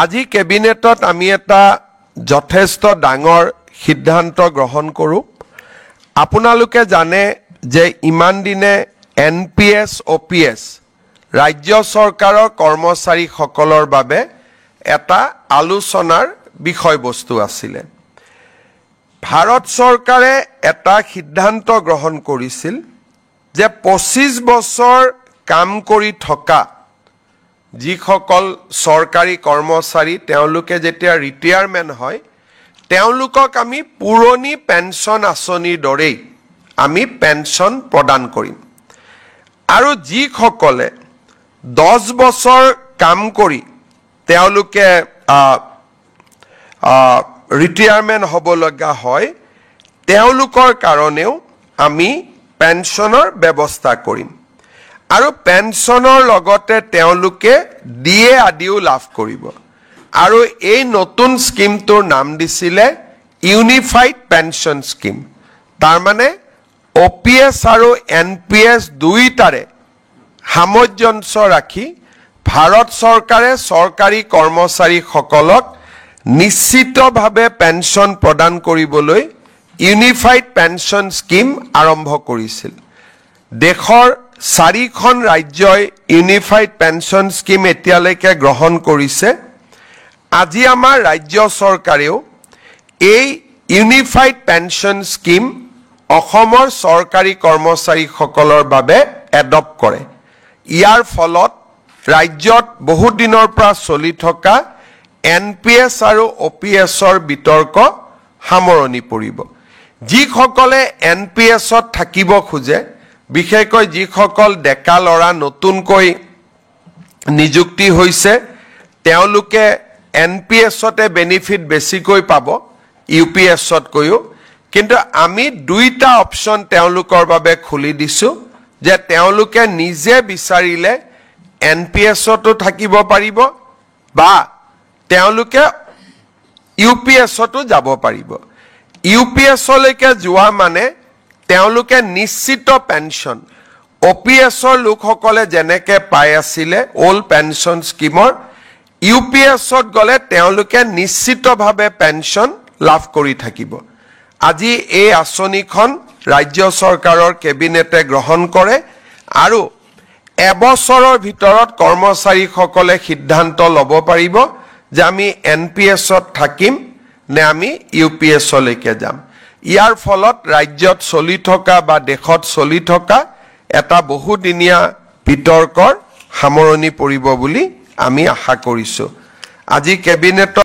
আজি কেবিনেটত আমি এটা যথেষ্ট ডাঙৰ সিদ্ধান্ত গ্ৰহণ কৰোঁ। আপোনালোকে জানে যে ইমান দিনে NPS OPS ৰাজ্য চৰকাৰৰ কৰ্মচাৰীসকলৰ বাবে এটা আলোচনাৰ বিষয়বস্তু আছিল। ভাৰত চৰকাৰে এটা সিদ্ধান্ত গ্ৰহণ কৰিছিল যে 25 বছৰ কাম কৰি থকা যিসকল চৰকাৰী কৰ্মচাৰী তেওঁলোকে যেতিয়া ৰিটায়াৰমেন্ট হয় তেওঁলোকক আমি পুৰণি পেনশন আঁচনিৰ দৰেই আমি পেনশন প্ৰদান কৰিম। আৰু যিসকলে 10 বছৰ কাম কৰি তেওঁলোকে ৰিটায়াৰমেন্ট হ'ব লগা হয় তেওঁলোকৰ কাৰণেও আমি পেনশনৰ ব্যৱস্থা কৰিম। আৰু পেনশনৰ লগতে তেওঁলোকে ডিএ আদিও লাভ কৰিব। আৰু এই নতুন স্কিমটোৰ নাম দিছিলে ইউনিফাইড পেনশন স্কিম। তাৰ মানে OPS আৰু NPS দুইটাৰে সামঞ্জস্য ৰাখি ভাৰত চৰকাৰে চৰকাৰী কৰ্মচাৰীসকলক নিশ্চিতভাৱে পেনশন প্ৰদান কৰিবলৈ ইউনিফাইড পেনশন স্কিম আৰম্ভ কৰিছিল। দেশৰ 4খন ৰাজ্যই ইউনিফাইড পেনশন স্কিম এতিয়ালৈকে গ্ৰহণ কৰিছে। আজি আমাৰ ৰাজ্য চৰকাৰেও এই ইউনিফাইড পেনশন স্কিম অসমৰ চৰকাৰী কৰ্মচাৰীসকলৰ বাবে এডপ্ট কৰে। ইয়াৰ ফলত ৰাজ্যত বহুত দিনৰ পৰা চলি থকা NPS আৰু OPSৰ বিতৰ্ক সামৰণি পৰিব। যিসকলে NPSত থাকিব খোজে বিশেষকৈ যিসকল ডেকা লৰা নতুনকৈ নিযুক্তি হৈছে তেওঁলোকে NPSতে বেনিফিট বেছিকৈ পাব UPSত কৈও। কিন্তু আমি দুইটা অপচন তেওঁলোকৰ বাবে খুলি দিছো যে তেওঁলোকে নিজে বিচাৰিলে NPSতো থাকিব পাৰিব বা তেওঁলোকে UPSতো যাব পাৰিব। UPSলৈকে যোৱা মানে তেওঁলোকে নিশ্চিত পেনশন OPSৰ লোকসকলে যেনেকে পাই আছিলে ওল্ড পেনশন স্কিমৰ UPSত গলে তেওঁলোকে নিশ্চিতভাৱে পেনশন লাভ কৰি থাকিব। আজি এই আঁচনিখন ৰাজ্য চৰকাৰৰ কেবিনেটে গ্ৰহণ কৰে আৰু এবছৰৰ ভিতৰত কৰ্মচাৰীসকলে সিদ্ধান্ত ল'ব পাৰিব যে আমি NPSত থাকিম নে আমি UPSলৈকে যাম। ইয়াৰ ফলত ৰাজ্যত চলি থকা বা দেশত চলি থকা এটা বহুদিনীয়া বিতৰ্কৰ সামৰণি পৰিব বুলি আমি আশা কৰিছো। আজি কেবিনেটত